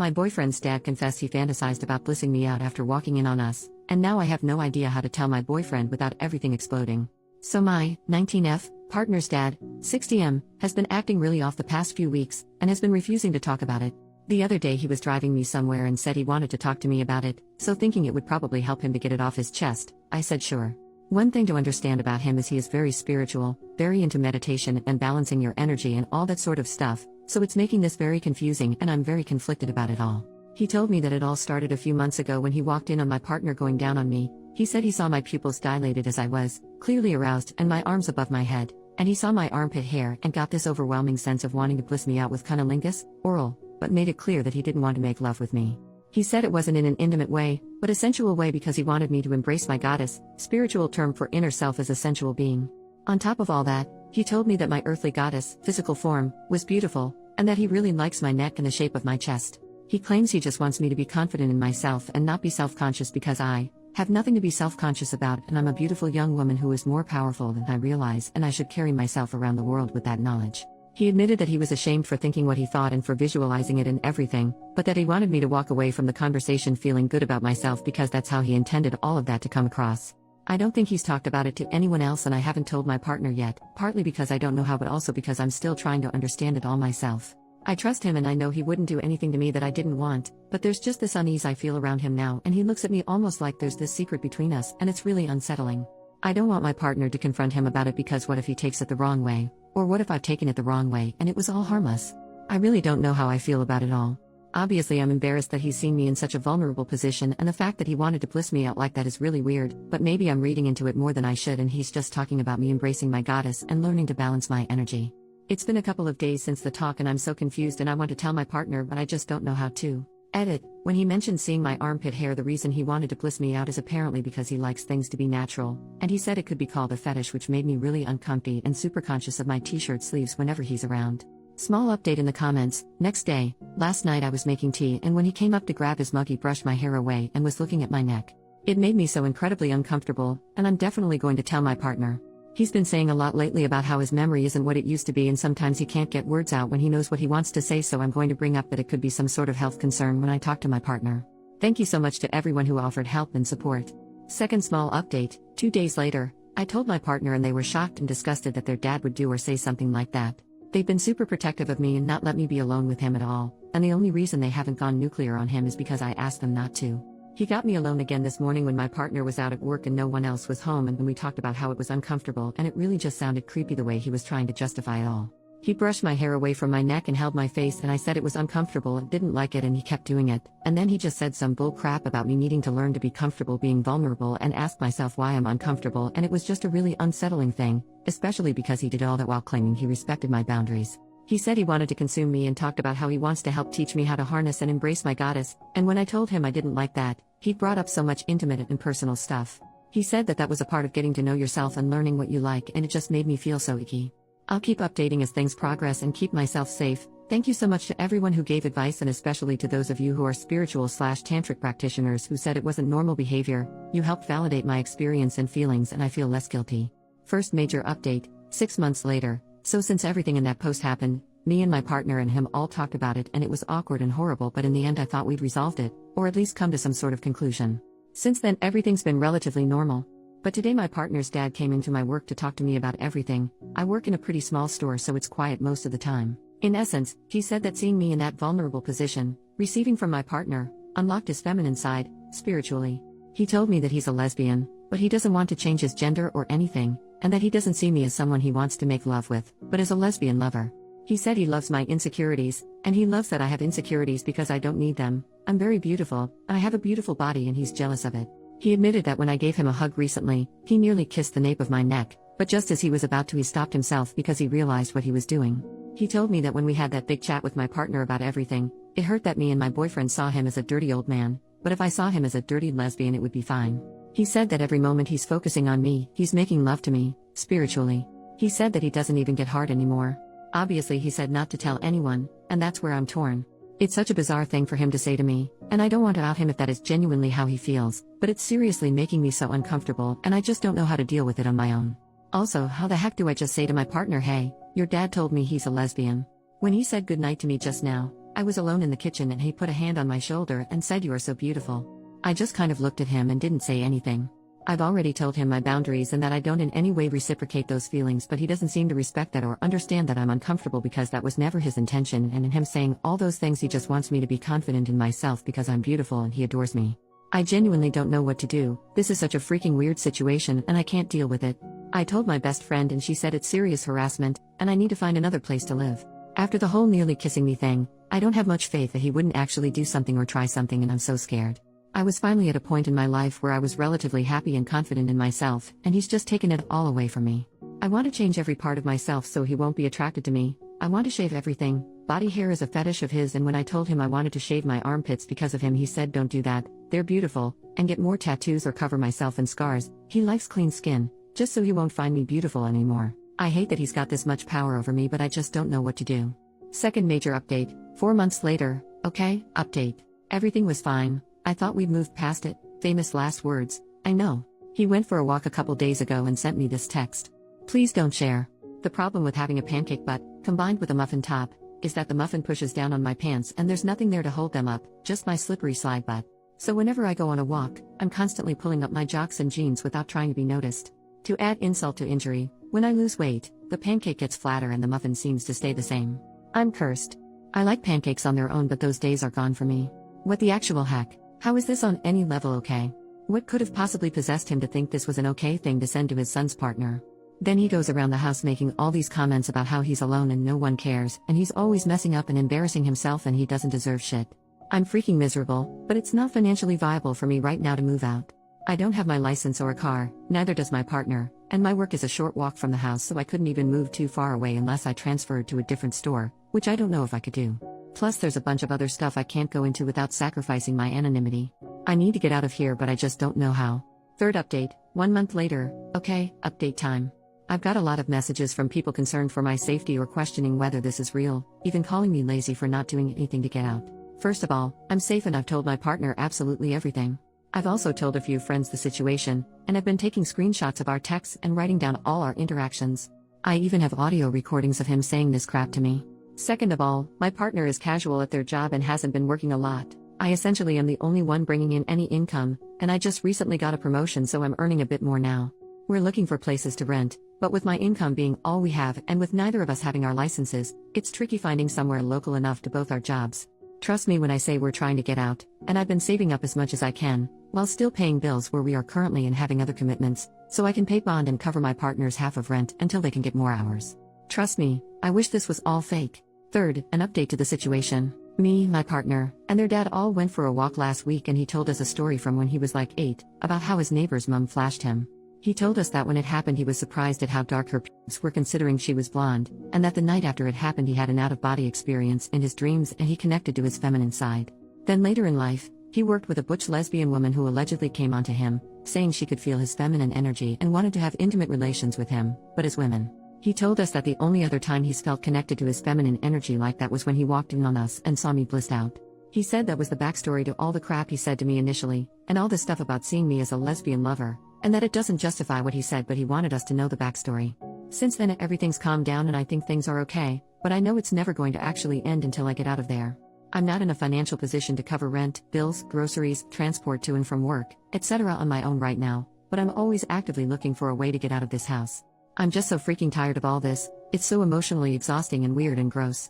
My boyfriend's dad confessed he fantasized about blissing me out after walking in on us, and now I have no idea how to tell my boyfriend without everything exploding. So my 19F partner's dad, 60M, has been acting really off the past few weeks and has been refusing to talk about it. The other day he was driving me somewhere and said he wanted to talk to me about it, so thinking it would probably help him to get it off his chest, I said sure. One thing to understand about him is he is very spiritual, very into meditation and balancing your energy and all that sort of stuff, so it's making this very confusing and I'm very conflicted about it all. He told me that it all started a few months ago when he walked in on my partner going down on me. He said he saw my pupils dilated as I was, clearly aroused, and my arms above my head, and he saw my armpit hair and got this overwhelming sense of wanting to bliss me out with cunnilingus, oral, but made it clear that he didn't want to make love with me. He said it wasn't in an intimate way, but a sensual way because he wanted me to embrace my goddess, spiritual term for inner self as a sensual being. On top of all that, he told me that my earthly goddess, physical form, was beautiful, and that he really likes my neck and the shape of my chest. He claims he just wants me to be confident in myself and not be self-conscious because I have nothing to be self-conscious about and I'm a beautiful young woman who is more powerful than I realize and I should carry myself around the world with that knowledge. He admitted that he was ashamed for thinking what he thought and for visualizing it and everything, but that he wanted me to walk away from the conversation feeling good about myself because that's how he intended all of that to come across. I don't think he's talked about it to anyone else and I haven't told my partner yet, partly because I don't know how but also because I'm still trying to understand it all myself. I trust him and I know he wouldn't do anything to me that I didn't want, but there's just this unease I feel around him now and he looks at me almost like there's this secret between us and it's really unsettling. I don't want my partner to confront him about it because what if he takes it the wrong way? Or what if I've taken it the wrong way and it was all harmless? I really don't know how I feel about it all. Obviously I'm embarrassed that he's seen me in such a vulnerable position and the fact that he wanted to bliss me out like that is really weird, but maybe I'm reading into it more than I should and he's just talking about me embracing my goddess and learning to balance my energy. It's been a couple of days since the talk and I'm so confused and I want to tell my partner but I just don't know how to. Edit. When he mentioned seeing my armpit hair, the reason he wanted to bliss me out is apparently because he likes things to be natural, and he said it could be called a fetish, which made me really uncomfy and super conscious of my t-shirt sleeves whenever he's around. Small update in the comments. Next day, last night I was making tea and when he came up to grab his mug he brushed my hair away and was looking at my neck. It made me so incredibly uncomfortable, and I'm definitely going to tell my partner. He's been saying a lot lately about how his memory isn't what it used to be and sometimes he can't get words out when he knows what he wants to say, so I'm going to bring up that it could be some sort of health concern when I talk to my partner. Thank you so much to everyone who offered help and support. Second small update, 2 days later, I told my partner and they were shocked and disgusted that their dad would do or say something like that. They've been super protective of me and not let me be alone with him at all, and the only reason they haven't gone nuclear on him is because I asked them not to. He got me alone again this morning when my partner was out at work and no one else was home, and when we talked about how it was uncomfortable and it really just sounded creepy the way he was trying to justify it all. He brushed my hair away from my neck and held my face and I said it was uncomfortable and didn't like it and he kept doing it, and then he just said some bull crap about me needing to learn to be comfortable being vulnerable and asked myself why I'm uncomfortable, and it was just a really unsettling thing, especially because he did all that while claiming he respected my boundaries. He said he wanted to consume me and talked about how he wants to help teach me how to harness and embrace my goddess, and when I told him I didn't like that, he brought up so much intimate and personal stuff. He said that was a part of getting to know yourself and learning what you like, and it just made me feel so icky. I'll keep updating as things progress and keep myself safe. Thank you so much to everyone who gave advice and especially to those of you who are spiritual/tantric practitioners who said it wasn't normal behavior. You helped validate my experience and feelings and I feel less guilty. First major update, 6 months later. So since everything in that post happened, me and my partner and him all talked about it and it was awkward and horrible, but in the end I thought we'd resolved it, or at least come to some sort of conclusion. Since then everything's been relatively normal. But today my partner's dad came into my work to talk to me about everything. I work in a pretty small store so it's quiet most of the time. In essence, he said that seeing me in that vulnerable position, receiving from my partner, unlocked his feminine side, spiritually. He told me that he's a lesbian, but he doesn't want to change his gender or anything, and that he doesn't see me as someone he wants to make love with, but as a lesbian lover. He said he loves my insecurities, and he loves that I have insecurities because I don't need them. I'm very beautiful, and I have a beautiful body and he's jealous of it. He admitted that when I gave him a hug recently, he nearly kissed the nape of my neck, but just as he was about to he stopped himself because he realized what he was doing. He told me that when we had that big chat with my partner about everything, it hurt that me and my boyfriend saw him as a dirty old man, but if I saw him as a dirty lesbian it would be fine. He said that every moment he's focusing on me, he's making love to me, spiritually. He said that he doesn't even get hard anymore. Obviously he said not to tell anyone, and that's where I'm torn. It's such a bizarre thing for him to say to me, and I don't want to out him if that is genuinely how he feels, but it's seriously making me so uncomfortable and I just don't know how to deal with it on my own. Also, how the heck do I just say to my partner, hey, your dad told me he's a lesbian? When he said goodnight to me just now, I was alone in the kitchen and he put a hand on my shoulder and said, "You are so beautiful." I just kind of looked at him and didn't say anything. I've already told him my boundaries and that I don't in any way reciprocate those feelings, but he doesn't seem to respect that or understand that I'm uncomfortable because that was never his intention, and in him saying all those things he just wants me to be confident in myself because I'm beautiful and he adores me. I genuinely don't know what to do. This is such a freaking weird situation and I can't deal with it. I told my best friend and she said it's serious harassment and I need to find another place to live. After the whole nearly kissing me thing, I don't have much faith that he wouldn't actually do something or try something, and I'm so scared. I was finally at a point in my life where I was relatively happy and confident in myself, and he's just taken it all away from me. I want to change every part of myself so he won't be attracted to me. I want to shave everything. Body hair is a fetish of his, and when I told him I wanted to shave my armpits because of him, he said, "Don't do that, they're beautiful," and get more tattoos or cover myself in scars. He likes clean skin, just so he won't find me beautiful anymore. I hate that he's got this much power over me, but I just don't know what to do. Second major update, 4 months later. Okay, update. Everything was fine. I thought we'd moved past it. Famous last words. I know. He went for a walk a couple days ago and sent me this text. "Please don't share." The problem with having a pancake butt, combined with a muffin top, is that the muffin pushes down on my pants and there's nothing there to hold them up, just my slippery slide butt. So whenever I go on a walk, I'm constantly pulling up my jocks and jeans without trying to be noticed. To add insult to injury, when I lose weight, the pancake gets flatter and the muffin seems to stay the same. I'm cursed. I like pancakes on their own, but those days are gone for me. What the actual heck? How is this on any level okay? What could have possibly possessed him to think this was an okay thing to send to his son's partner? Then he goes around the house making all these comments about how he's alone and no one cares, and he's always messing up and embarrassing himself and he doesn't deserve shit. I'm freaking miserable, but it's not financially viable for me right now to move out. I don't have my license or a car, neither does my partner, and my work is a short walk from the house, so I couldn't even move too far away unless I transferred to a different store, which I don't know if I could do. Plus there's a bunch of other stuff I can't go into without sacrificing my anonymity. I need to get out of here, but I just don't know how. Third update, 1 month later. Okay, update time. I've got a lot of messages from people concerned for my safety or questioning whether this is real, even calling me lazy for not doing anything to get out. First of all, I'm safe and I've told my partner absolutely everything. I've also told a few friends the situation, and I've been taking screenshots of our texts and writing down all our interactions. I even have audio recordings of him saying this crap to me. Second of all, my partner is casual at their job and hasn't been working a lot. I essentially am the only one bringing in any income, and I just recently got a promotion, so I'm earning a bit more now. We're looking for places to rent, but with my income being all we have and with neither of us having our licenses, it's tricky finding somewhere local enough to both our jobs. Trust me when I say we're trying to get out, and I've been saving up as much as I can, while still paying bills where we are currently and having other commitments, so I can pay bond and cover my partner's half of rent until they can get more hours. Trust me, I wish this was all fake. Third, an update to the situation. Me, my partner, and their dad all went for a walk last week, and he told us a story from when he was like 8, about how his neighbor's mom flashed him. He told us that when it happened he was surprised at how dark her pubes were considering she was blonde, and that the night after it happened he had an out-of-body experience in his dreams and he connected to his feminine side. Then later in life, he worked with a butch lesbian woman who allegedly came onto him, saying she could feel his feminine energy and wanted to have intimate relations with him, but as women. He told us that the only other time he's felt connected to his feminine energy like that was when he walked in on us and saw me blissed out. He said that was the backstory to all the crap he said to me initially, and all this stuff about seeing me as a lesbian lover, and that it doesn't justify what he said, but he wanted us to know the backstory. Since then everything's calmed down and I think things are okay, but I know it's never going to actually end until I get out of there. I'm not in a financial position to cover rent, bills, groceries, transport to and from work, etc. on my own right now, but I'm always actively looking for a way to get out of this house. I'm just so freaking tired of all this. It's so emotionally exhausting and weird and gross.